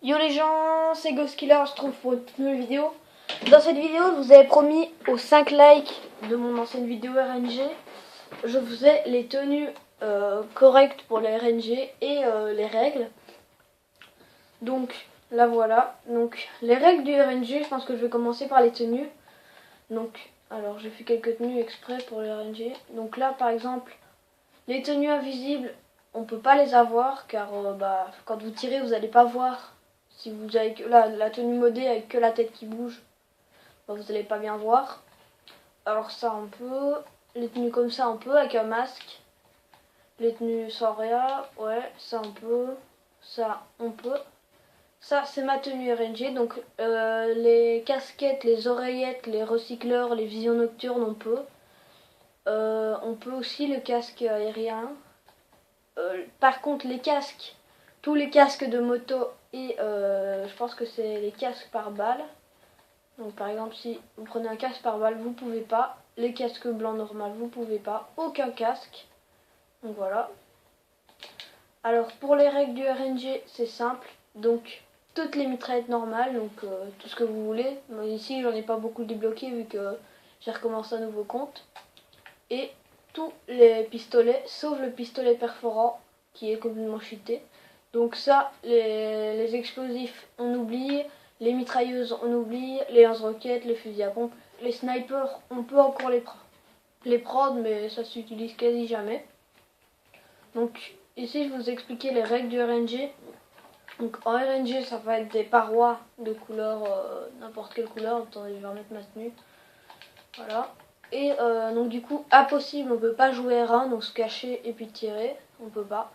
Yo les gens, c'est Ghostkiller, on se retrouve pour une toute nouvelle vidéo. Dans cette vidéo, je vous avais promis aux 5 likes de mon ancienne vidéo RNG, je faisais les tenues correctes pour les RNG et les règles. Donc là voilà, donc les règles du RNG, je pense que je vais commencer par les tenues. Donc, alors j'ai fait quelques tenues exprès pour les RNG. Donc là par exemple, les tenues invisibles, on peut pas les avoir car quand vous tirez, vous n'allez pas voir. Si vous avez que la tenue modée avec que la tête qui bouge, vous n'allez pas bien voir. Alors ça on peut, les tenues comme ça on peut avec un masque. Les tenues sans rien, ouais, ça on peut, ça on peut. Ça c'est ma tenue RNG, donc les casquettes, les oreillettes, les recycleurs, les visions nocturnes on peut. On peut aussi le casque aérien. Par contre les casques, tous les casques de moto et je pense que c'est les casques par balle. Donc par exemple si vous prenez un casque par balle vous pouvez pas. Les casques blancs normal vous pouvez pas. Aucun casque. Donc voilà. Alors pour les règles du RNG c'est simple. Donc toutes les mitraillettes normales. Donc tout ce que vous voulez. Moi, ici j'en ai pas beaucoup débloqué vu que j'ai recommencé un nouveau compte. Et tous les pistolets sauf le pistolet perforant qui est complètement cheaté. Donc ça, les explosifs on oublie, les mitrailleuses on oublie, les lance-roquettes, les fusils à pompe, les snipers on peut encore les prendre mais ça s'utilise quasi jamais. Donc ici je vous expliquer les règles du RNG. Donc en RNG ça va être des parois de couleur, n'importe quelle couleur, attendez je vais remettre ma tenue. Voilà. Et donc du coup impossible, on peut pas jouer R1, donc se cacher et puis tirer, on peut pas.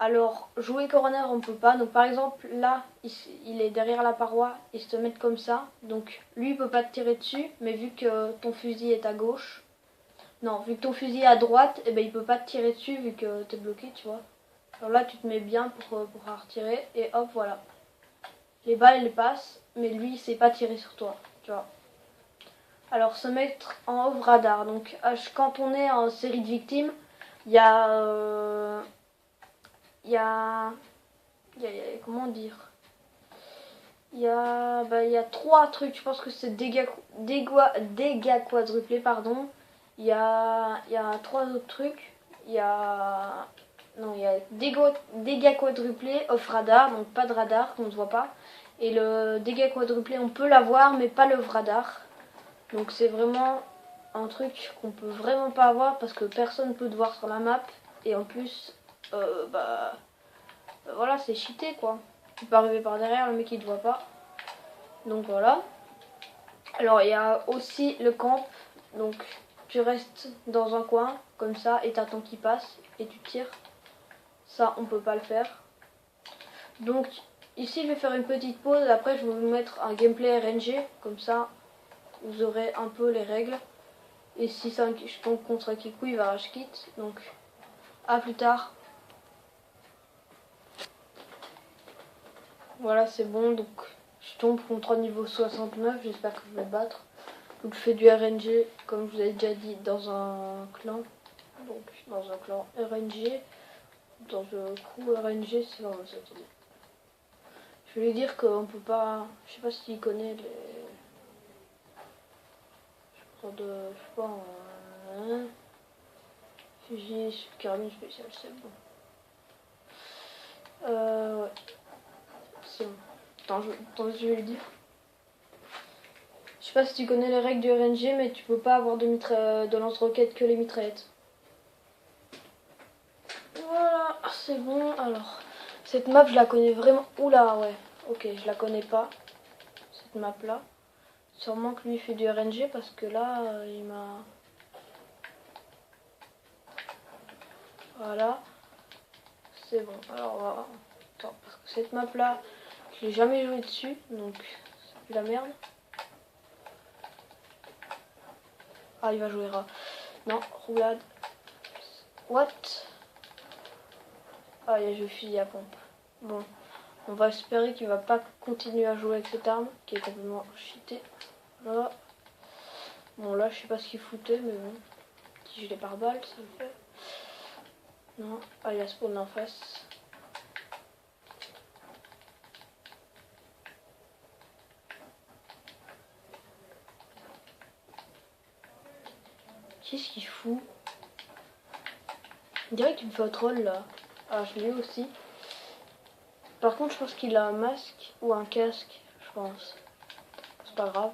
Alors jouer coroner on peut pas, donc par exemple là il est derrière la paroi, il se met comme ça, donc lui il peut pas te tirer dessus, mais vu que ton fusil est à gauche, non vu que ton fusil est à droite, et ben il peut pas te tirer dessus vu que t'es bloqué tu vois. Alors là tu te mets bien pour retirer et hop voilà. Les balles elles passent, mais lui il sait pas tirer sur toi, tu vois. Alors se mettre en off radar. Donc quand on est en série de victimes, il y a, comment dire, il y a 3 trucs. Je pense que c'est dégâts quadruplés pardon. Il y a 3 autres trucs. Il y a dégâts quadruplés off radar, donc pas de radar qu'on ne voit pas. Et le dégâts quadruplé on peut l'avoir mais pas le off radar. Donc c'est vraiment un truc qu'on peut vraiment pas avoir parce que personne peut te voir sur la map. Et en plus, voilà, c'est cheaté quoi. Tu peux arriver par derrière, le mec il te voit pas. Donc voilà. Alors il y a aussi le camp. Donc tu restes dans un coin comme ça et t'attends qu'il passe et tu tires. Ça on peut pas le faire. Donc ici je vais faire une petite pause. Après je vais vous mettre un gameplay RNG. Comme ça vous aurez un peu les règles. Et si je tombe contre un Kikou, il va rage kit. Donc, à plus tard. Voilà, c'est bon. Donc, je tombe contre un niveau 69. J'espère que je vais battre. Donc, je fais du RNG, comme je vous avais déjà dit, dans un clan. Donc, dans un clan RNG. Dans un crew RNG, c'est vraiment ça. Attendez. Je vais lui dire qu'on peut pas. Je sais pas s'il connaît les. Je sais pas. Fusil, carabine spéciale, c'est bon. Ouais. C'est bon. Attends, je vais le dire. Je sais pas si tu connais les règles du RNG, mais tu peux pas avoir de lance-roquettes que les mitraillettes. Voilà, c'est bon. Alors, cette map, je la connais vraiment. Oula, ouais. Ok, je la connais pas. Cette map-là. Sûrement que lui fait du RNG parce que là, il m'a... Voilà. C'est bon. Alors, on va... Attends, parce que cette map-là, je l'ai jamais joué dessus, donc c'est la merde. Ah, il va jouer rat. Non, roulade. What? Ah, il a joué fusil à pompe. Bon, on va espérer qu'il va pas continuer à jouer avec cette arme, qui est complètement cheatée. Voilà. Bon, là, je sais pas ce qu'il foutait, mais bon. Petit gilet pare-balles, ça le fait. Non. Ah, il a spawn en face. Qu'est-ce qu'il fout? On dirait qu'il me fait un troll là. Ah, je l'ai eu aussi. Par contre, je pense qu'il a un masque ou un casque, je pense. C'est pas grave.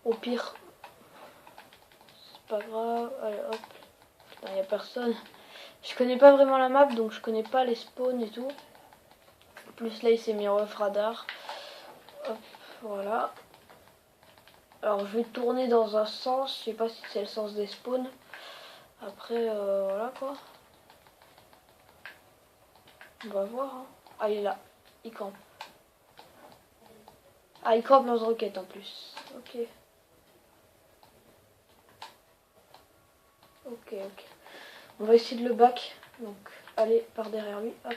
Au pire, c'est pas grave. Allez, hop. Il n'y a personne. Je connais pas vraiment la map, donc je connais pas les spawns et tout. En plus, là, il s'est mis en off radar. Hop, voilà. Alors, je vais tourner dans un sens. Je sais pas si c'est le sens des spawns. Après, voilà quoi. On va voir. Hein. Ah, il est là. Il campe. Ah, il campe lance-roquette en plus. Ok. Ok. On va essayer de le back. Donc, allez par derrière lui. Hop.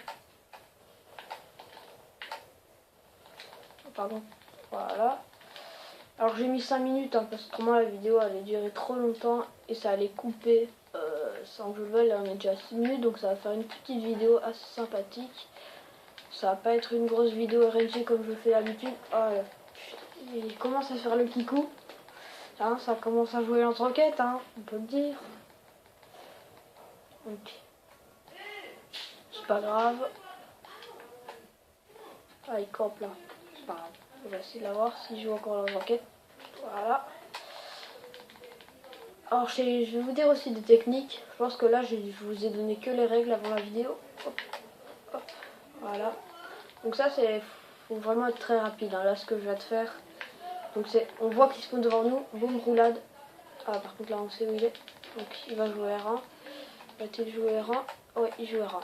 Oh, pardon. Voilà. Alors j'ai mis 5 minutes hein, parce que autrement la vidéo allait durer trop longtemps et ça allait couper sans que je le veuille. Là on est déjà à 6 minutes donc ça va faire une petite vidéo assez sympathique. Ça va pas être une grosse vidéo RNG comme je fais d'habitude. Oh, il commence à faire le kikou. Hein, ça commence à jouer l'entre-enquête, hein, on peut le dire. Donc c'est pas grave. Ah il campe là. C'est pas grave. On va essayer de la voir s'il joue encore l'entre-enquête. Voilà. Alors je vais vous dire aussi des techniques. Je pense que là je vous ai donné que les règles avant la vidéo. Hop, hop, voilà. Donc ça c'est faut vraiment être très rapide. Hein. Là ce que je vais te faire. Donc c'est on voit qu'il spawn devant nous. Boum roulade. Ah par contre là on sait où il est. Donc il va jouer R1. Va-t-il jouer R1? Ouais il joue R1.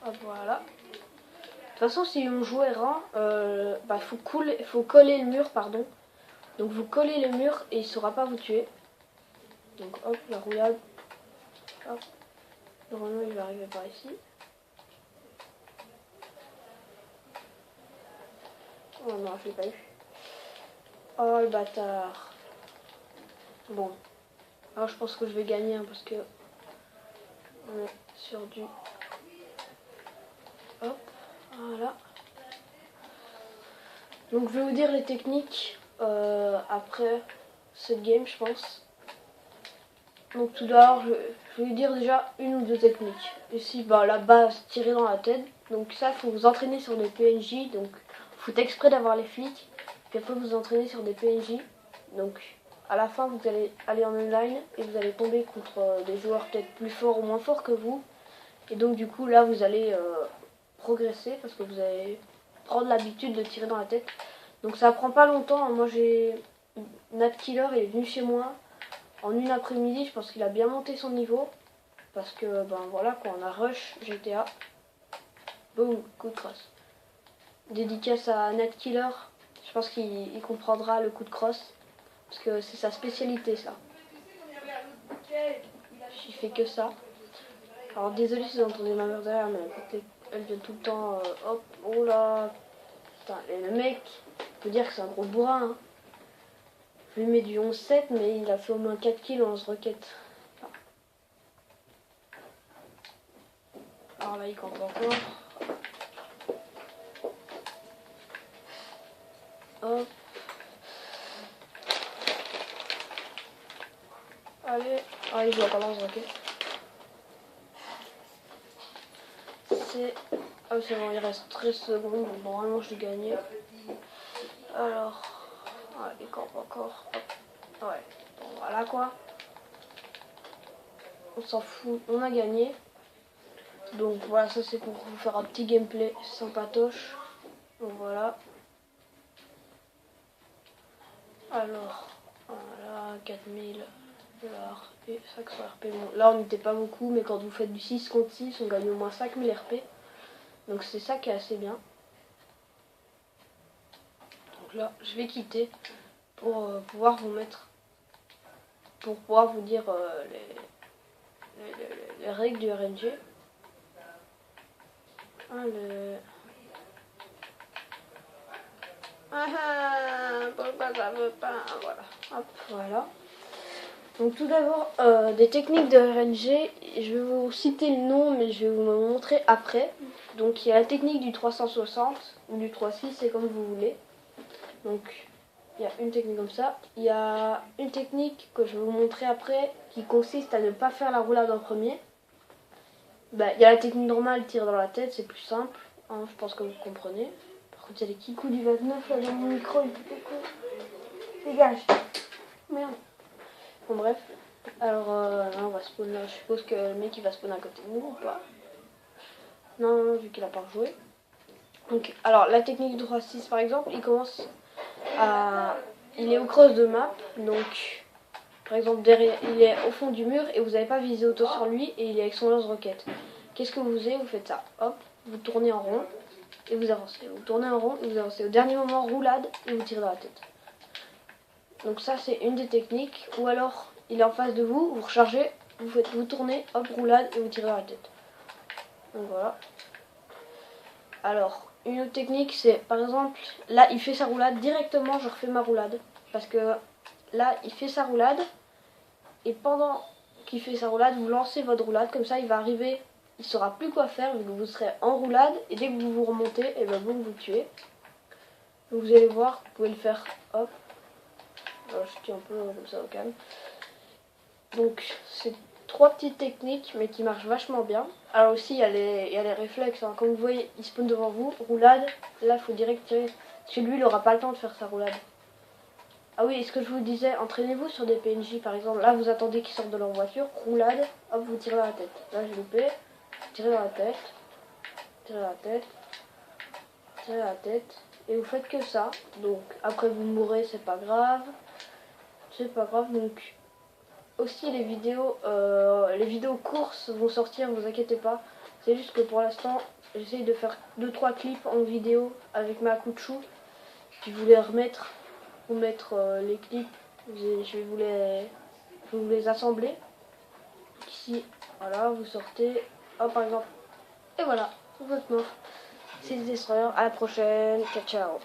Hop voilà. De toute façon si on joue R1, bah faut coller le mur pardon. Donc vous collez le mur et il ne saura pas vous tuer. Donc hop, la roulade. Hop. Normalement il va arriver par ici. Oh non, je l'ai pas eu. Oh le bâtard. Bon. Alors je pense que je vais gagner hein, parce que on est sur du... Hop, voilà. Donc je vais vous dire les techniques après cette game je pense. Donc tout d'abord je vais vous dire déjà une ou deux techniques. Ici bah, la base tirer dans la tête. Donc ça faut vous entraîner sur des PNJ. Donc faut exprès d'avoir les flics. Puis après vous entraîner sur des PNJ. Donc à la fin vous allez aller en online et vous allez tomber contre des joueurs peut-être plus forts ou moins forts que vous. Et donc du coup là vous allez progresser parce que vous allez prendre l'habitude de tirer dans la tête. Donc ça prend pas longtemps. Moi j'ai Natkiller, il est venu chez moi en une après-midi. Je pense qu'il a bien monté son niveau parce que ben voilà quoi, on a rush GTA. Boum, coup de crosse. Dédicace à Natkiller. Je pense qu'il comprendra le coup de crosse parce que c'est sa spécialité ça. Il fait que ça. Alors désolé si vous entendez ma mère derrière, mais elle vient tout le temps. Hop, oh là. Putain, et le mec, on peut dire que c'est un gros bourrin. Hein. Je lui mets du 11-7, mais il a fait au moins 4 kills en roquette. Enfin. Alors là, il campe encore. Hop. Allez. Ah, il joue encore lance-roquette. C'est... Ah c'est bon, il reste 13 secondes, donc normalement je l'ai gagné. Alors... Ah, il campe encore. Hop. Ouais, bon voilà quoi. On s'en fout, on a gagné. Donc voilà, ça c'est pour vous faire un petit gameplay sympatoche. Donc voilà. Alors, voilà, 4000 $ et 500 RP. Bon, là on n'était pas beaucoup, mais quand vous faites du 6 contre 6, on gagne au moins 5000 RP. Donc c'est ça qui est assez bien. Donc là, je vais quitter pour pouvoir vous mettre, pour pouvoir vous dire les règles du RNG. Pourquoi ça veut pas? Voilà. Hop, voilà. Donc tout d'abord, des techniques de RNG. Je vais vous citer le nom, mais je vais vous le montrer après. Donc il y a la technique du 360 ou du 3.6, c'est comme vous voulez. Donc Il y a une technique comme ça. Il y a une technique que je vais vous montrer après qui consiste à ne pas faire la roulade en premier. Bah, il y a la technique normale, tire dans la tête, c'est plus simple. Hein, je pense que vous comprenez. Par contre, il y a les kikous du 29 là dans mon micro. Dégage. Merde. Bon, bref. Alors, là, on va spawn. Je suppose que le mec il va spawn à côté de nous ou pas. Non, vu qu'il a pas rejoué. Donc, alors, la technique de 3-6 par exemple, il commence à. Il est au cross de map, donc. Par exemple, derrière, il est au fond du mur et vous n'avez pas visé auto sur lui et il est avec son lance-roquette. Qu'est-ce que vous faisiez? Vous faites ça. Hop, vous tournez en rond et vous avancez. Vous tournez en rond et vous avancez. Au dernier moment, roulade et vous tirez dans la tête. Donc ça, c'est une des techniques. Ou alors, il est en face de vous, vous rechargez, vous tournez, hop, roulade et vous tirez dans la tête. Donc voilà. Alors, une autre technique, c'est par exemple, là, il fait sa roulade. Directement, je refais ma roulade. Parce que là, il fait sa roulade. Et pendant qu'il fait sa roulade, vous lancez votre roulade. Comme ça, il va arriver, il ne saura plus quoi faire. Vu que vous serez en roulade. Et dès que vous vous remontez, et ben vous tuez. Donc vous allez voir, vous pouvez le faire, hop. Alors, je tue un peu comme ça au calme. Donc, c'est 3 petites techniques, mais qui marchent vachement bien. Alors aussi, il y a les réflexes. Hein. Comme vous voyez, il spawn devant vous, roulade. Là, il faut direct tirer. Chez lui, il n'aura pas le temps de faire sa roulade. Ah oui, ce que je vous disais, entraînez-vous sur des PNJ par exemple. Là, vous attendez qu'ils sortent de leur voiture, roulade, hop, vous tirez dans la tête. Là, j'ai loupé, tirez dans la tête, tirez dans la tête, tirez dans la tête. Et vous faites que ça. Donc, après vous mourrez, c'est pas grave. C'est pas grave. Donc, aussi les vidéos courses vont sortir, ne vous inquiétez pas. C'est juste que pour l'instant, j'essaye de faire 2-3 clips en vidéo avec ma Kuchu. Puis vous les remettre. Vous mettre les clips, je vais vous les assembler. Ici, voilà, vous sortez, hop par exemple, et voilà, vous êtes mort. C'est des destroyers, à la prochaine, ciao ciao.